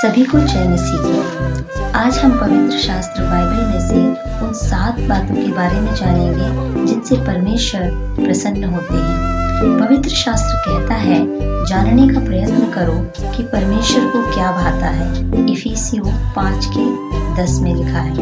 सभी को जय मसीह की। आज हम पवित्र शास्त्र बाइबल में से उन 7 बातों के बारे में जानेंगे जिनसे परमेश्वर प्रसन्न होते हैं। पवित्र शास्त्र कहता है, जानने का प्रयत्न करो कि परमेश्वर को क्या भाता है। इफिसियों 5:10 में लिखा है।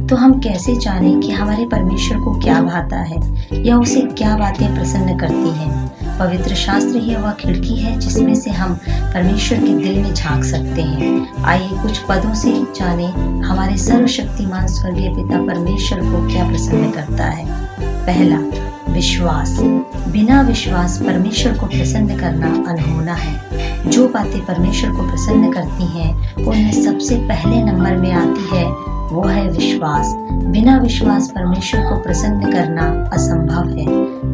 तो हम कैसे जानें कि हमारे परमेश्वर को क्या भाता है या उसे क्या बातें प्रसन्न करती हैं। पवित्र शास्त्र ही वह खिड़की है जिसमें से हम परमेश्वर के दिल में झांक सकते हैं। आइए कुछ पदों से जानें हमारे सर्वशक्तिमान स्वर्गीय पिता परमेश्वर को क्या प्रसन्न करता है। पहला, विश्वास। बिना विश्वास परमेश्वर को प्रसन्न करना अनहोना है। जो बातें परमेश्वर को प्रसन्न करती हैं उनमें सबसे पहले नंबर में आती है वो है विश्वास। बिना विश्वास परमेश्वर को प्रसन्न करना असंभव है।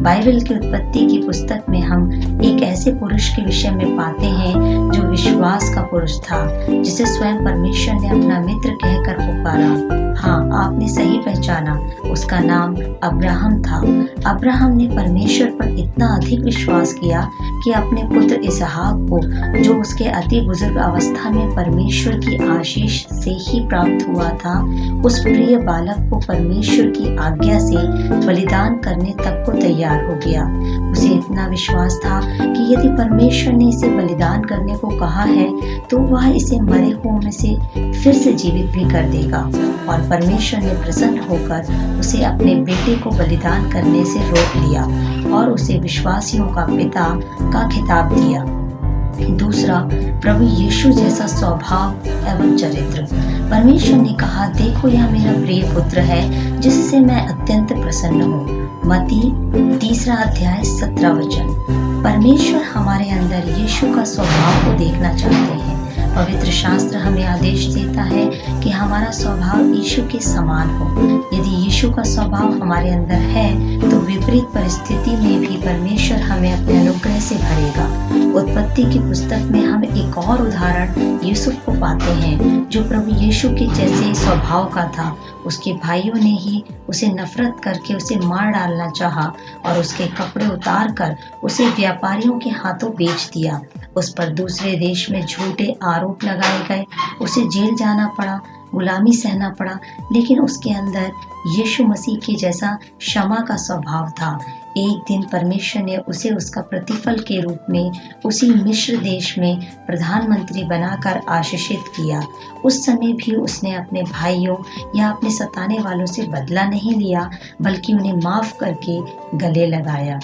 बाइबल की उत्पत्ति की पुस्तक में हम एक ऐसे पुरुष के विषय में पाते हैं जो विश्वास का पुरुष था, जिसे स्वयं परमेश्वर ने अपना मित्र कहकर पुकारा। हाँ, आपने सही पहचाना, उसका नाम अब्राहम था। अब्राहम ने परमेश्वर पर इतना अधिक विश्वास किया कि अपने पुत्र इसहाक को, जो उसके अति बुजुर्ग अवस्था में परमेश्वर की आशीष से ही प्राप्त हुआ था, उस प्रिय बालक को परमेश्वर की आज्ञा से बलिदान करने तक को तैयार हो गया। उसे इतना विश्वास था कि यदि परमेश्वर ने इसे बलिदान करने को कहा है तो वह इसे मरे हुओं में से फिर से जीवित भी कर देगा। और परमेश्वर ने प्रसन्न होकर उसे अपने बेटे को बलिदान करने से रोक लिया और उसे विश्वासियों का पिता का खिताब दिया। दूसरा, प्रभु यीशु जैसा स्वभाव एवं चरित्र। परमेश्वर ने कहा, देखो यह मेरा प्रिय पुत्र है जिससे मैं अत्यंत प्रसन्न हूँ। मत्ती 3:17। परमेश्वर हमारे अंदर यीशु का स्वभाव को देखना चाहते हैं। पवित्र शास्त्र हमें आदेश देता है कि हमारा स्वभाव यीशु के समान हो। यदि यीशु का स्वभाव हमारे अंदर है तो विपरीत परिस्थिति में भी परमेश्वर हमें अपने अनुग्रह से भरेगा। उत्पत्ति की पुस्तक में हम एक और उदाहरण यूसुफ को पाते हैं, जो प्रभु यीशु के जैसे स्वभाव का था। उसके भाइयों ने ही उसे नफरत करके उसे मार डालना चाहा और उसके कपड़े उतार कर उसे व्यापारियों के हाथों बेच दिया। उस पर दूसरे देश में झूठे आरोप लगाए गए, उसे जेल जाना पड़ा, गुलामी सहना पड़ा, लेकिन उसके अंदर यीशु मसीह के जैसा क्षमा का स्वभाव था। एक दिन परमेश्वर ने उसे उसका प्रतिफल के रूप में उसी मिस्र देश में प्रधानमंत्री बनाकर आशीषित किया। उस समय भी उसने अपने भाइयों या अपने सताने वालों से बदला नहीं लिया, बल्कि उन्हें माफ करके गले लगाया।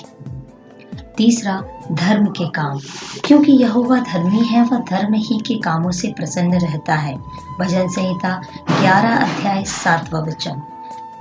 तीसरा, धर्म के काम। क्योंकि यहोवा धर्मी है, वह धर्म ही के कामों से प्रसन्न रहता है। भजन संहिता 11:7।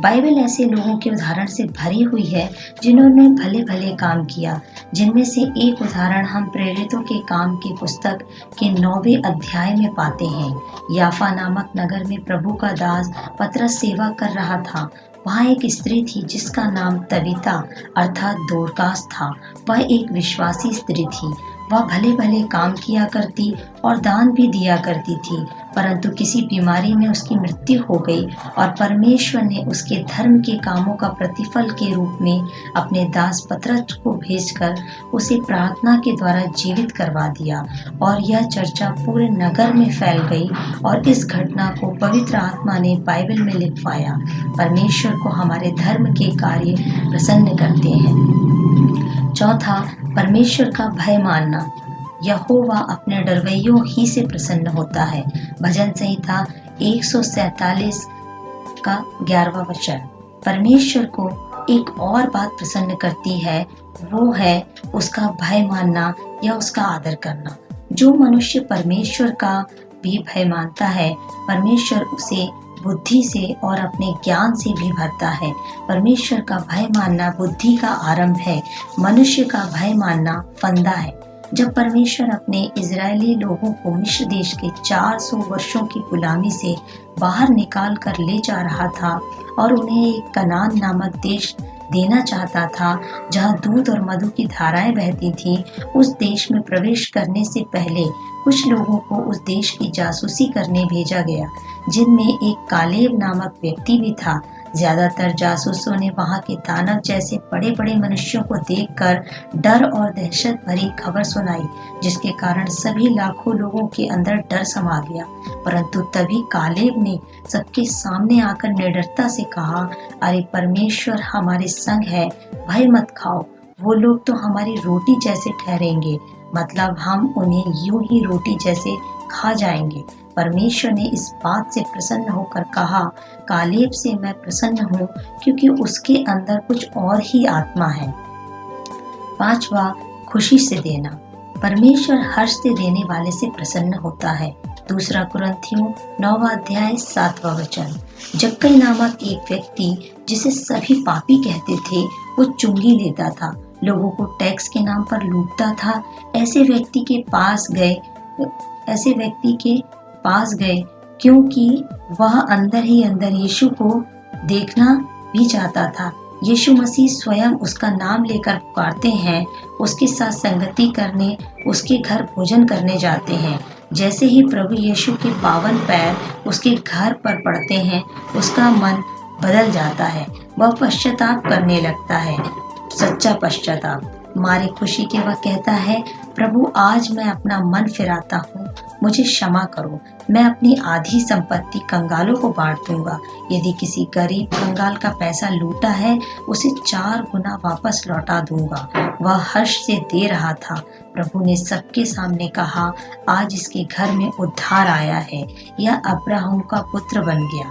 बाइबल ऐसे लोगों के उदाहरण से भरी हुई है जिन्होंने भले भले काम किया। जिनमें से एक उदाहरण हम प्रेरितों के काम की पुस्तक के 9वें अध्याय में पाते हैं। याफा नामक नगर में प्रभु का दास पतरस सेवा कर रहा था। वहाँ एक स्त्री थी जिसका नाम तबीता अर्थात दोरकास था। वह एक विश्वासी स्त्री थी। वह भले भले काम किया करती और दान भी दिया करती थी, परंतु किसी बीमारी में उसकी मृत्यु हो गई और परमेश्वर ने उसके धर्म के कामों का प्रतिफल के रूप में अपने दास पतरस को भेजकर उसे प्रार्थना के द्वारा जीवित करवा दिया। और यह चर्चा पूरे नगर में फैल गई और इस घटना को पवित्र आत्मा ने बाइबल में लिखवाया। परमेश्वर को हमारे धर्म के कार्य प्रसन्न करते हैं। चौथा, परमेश्वर का भय मानना। यहोवा अपने डरवैयों ही से प्रसन्न होता है। भजन संहिता 147:11। परमेश्वर को एक और बात प्रसन्न करती है, वो है उसका भय मानना या उसका आदर करना। जो मनुष्य परमेश्वर का भी भय मानता है, परमेश्वर उसे बुद्धि से और अपने ज्ञान से भी भरता है। परमेश्वर का भय मानना बुद्धि का आरंभ है। मनुष्य का भय मानना फंदा है। जब परमेश्वर अपने इजरायली लोगों को मिस्र देश के 400 वर्षों की गुलामी से बाहर निकाल कर ले जा रहा था और उन्हें एक कनान नामक देश देना चाहता था, जहाँ दूध और मधु की धाराएं बहती थी, उस देश में प्रवेश करने से पहले कुछ लोगों को उस देश की जासूसी करने भेजा गया, जिनमें एक कालेब नामक व्यक्ति भी था। ज्यादातर जासूसों ने वहां के दानव जैसे बड़े बड़े मनुष्यों को देखकर डर और दहशत भरी खबर सुनाई, जिसके कारण सभी लाखों लोगों के अंदर डर समा गया। परंतु तभी कालेब ने सबके सामने आकर निडरता से कहा, अरे परमेश्वर हमारे संग है, भय मत खाओ। वो लोग तो हमारी रोटी जैसे ठहरेंगे, मतलब हम उन्हें यूं ही रोटी जैसे खा जाएंगे। परमेश्वर ने इस बात से प्रसन्न होकर कहा, कालेब से मैं प्रसन्न हूँ, क्योंकि उसके अंदर कुछ और ही आत्मा है। 5वां, खुशी से देना। परमेश्वर हर्ष से देने वाले से प्रसन्न होता है। 2 कुरिन्थियों 9वां अध्याय 7वां वचन। जक्कई नामक एक व्यक्ति, जिसे सभी पापी कहते थे, वो चुंगी लेता था, लोगों को टैक्स के नाम पर लूटता था। ऐसे व्यक्ति के पास गए क्योंकि वह अंदर ही अंदर यीशु को देखना भी चाहता था। यीशु मसीह स्वयं उसका नाम लेकर पुकारते हैं, उसके साथ संगति करने, उसके घर भोजन करने जाते हैं। जैसे ही प्रभु यीशु के पावन पैर उसके घर पर पड़ते हैं, उसका मन बदल जाता है, वह पश्चाताप करने लगता है, सच्चा पश्चाताप। मारे खुशी के वह कहता है, प्रभु आज मैं अपना मन फिराता हूँ, मुझे क्षमा करो, मैं अपनी आधी संपत्ति कंगालों को बांट दूंगा। यदि किसी गरीब कंगाल का पैसा लूटा है, उसे 4 गुना वापस लौटा दूंगा। वह हर्ष से दे रहा था। प्रभु ने सबके सामने कहा, आज इसके घर में उद्धार आया है, यह अब्राहम का पुत्र बन गया।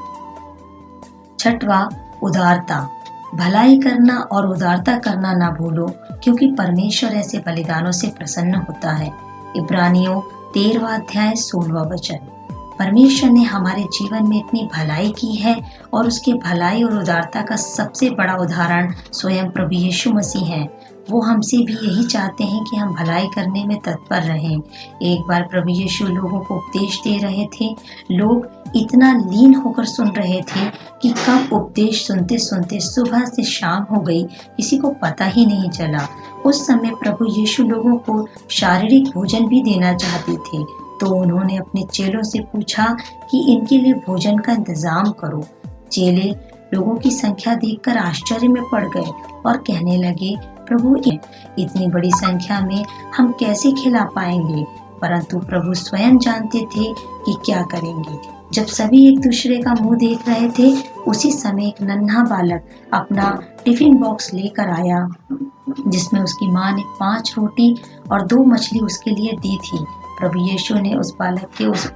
6वां, उदारता। भलाई करना और उदारता करना ना भूलो, क्योंकि परमेश्वर ऐसे बलिदानों से प्रसन्न होता है। इब्रानियों 13वां अध्याय 16वां वचन। परमेश्वर ने हमारे जीवन में इतनी भलाई की है और उसके भलाई और उदारता का सबसे बड़ा उदाहरण स्वयं प्रभु यीशु मसीह हैं। वो हमसे भी यही चाहते हैं कि हम भलाई करने में तत्पर रहें। एक बार प्रभु यीशु लोगों को उपदेश दे रहे थे। लोग इतना लीन होकर सुन रहे थे कि कब उपदेश सुनते सुनते सुबह से शाम हो गई, किसी को पता ही नहीं चला। उस समय प्रभु यीशु लोगों को शारीरिक भोजन भी देना चाहते थे, तो उन्होंने अपने चेलों से पूछा कि इनके लिए भोजन का इंतजाम करो। चेले लोगों की संख्या देखकर आश्चर्य में पड़ गए और कहने लगे, प्रभु इतनी बड़ी संख्या में हम कैसे खिला पाएंगे? परंतु प्रभु स्वयं जानते थे कि क्या करेंगे। जब सभी एक दूसरे का मुंह देख रहे थे, उसी समय एक नन्हा बालक अपना टिफिन बॉक्स लेकर आया, जिसमें उसकी माँ ने 5 रोटी और 2 मछली उसके लिए दी थी। प्रभु यीशु ने उस बालक के उस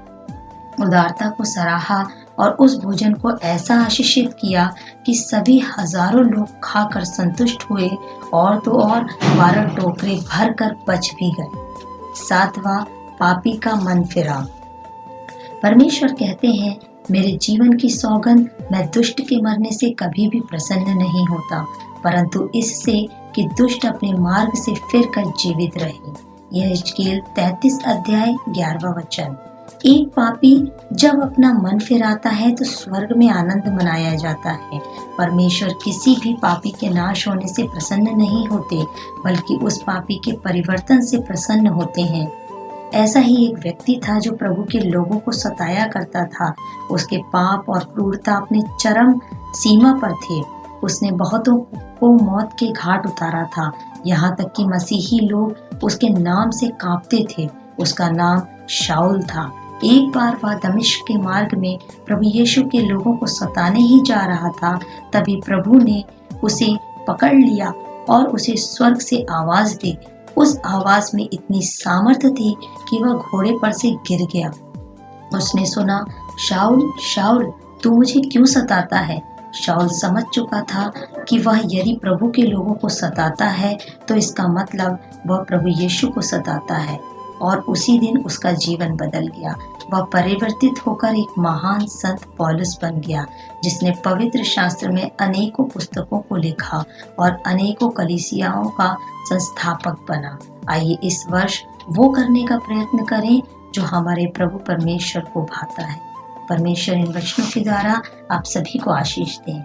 उदारता को सराहा और उस भोजन को ऐसा आशीषित किया कि सभी हजारों लोग खाकर संतुष्ट हुए और तो और 12 टोकरे भर कर बच भी गए। 7वां, पापी का मन फिरा। परमेश्वर कहते हैं, मेरे जीवन की सौगंध, मैं दुष्ट के मरने से कभी भी प्रसन्न नहीं होता, परंतु इससे कि दुष्ट अपने मार्ग से फिर कर जीवित रहे। यह हिजकील 33 अध्याय 11वां वचन। एक पापी जब अपना मन फिराता है तो स्वर्ग में आनंद मनाया जाता है। परमेश्वर किसी भी पापी के नाश होने से प्रसन्न नहीं होते, बल्कि उस पापी के परिवर्तन से प्रसन्न होते हैं। ऐसा ही एक व्यक्ति था जो प्रभु के लोगों को सताया करता था। उसके पाप और क्रूरता अपने चरम सीमा पर थे। उसने बहुतों को मौत के घाट उतारा था, यहाँ तक कि मसीही लोग उसके नाम से कांपते थे। उसका नाम शाऊल था। एक बार वह दमिश्क के मार्ग में प्रभु यीशु के लोगों को सताने ही जा रहा था, तभी प्रभु ने उसे पकड़ लिया और उसे स्वर्ग से आवाज दी। उस आवाज में इतनी सामर्थ्य थी कि वह घोड़े पर से गिर गया। उसने सुना, शाऊल शाऊल, तू मुझे क्यों सताता है? शाऊल समझ चुका था कि वह यदि प्रभु के लोगों को सताता है तो इसका मतलब वह प्रभु यीशु को सताता है। और उसी दिन उसका जीवन बदल गया। वह परिवर्तित होकर एक महान संत पौलुस बन गया, जिसने पवित्र शास्त्र में अनेकों पुस्तकों को लिखा और अनेकों कलीसियाओं का संस्थापक बना। आइए इस वर्ष वो करने का प्रयत्न करें जो हमारे प्रभु परमेश्वर को भाता है। परमेश्वर इन वचनों के द्वारा आप सभी को आशीष दें।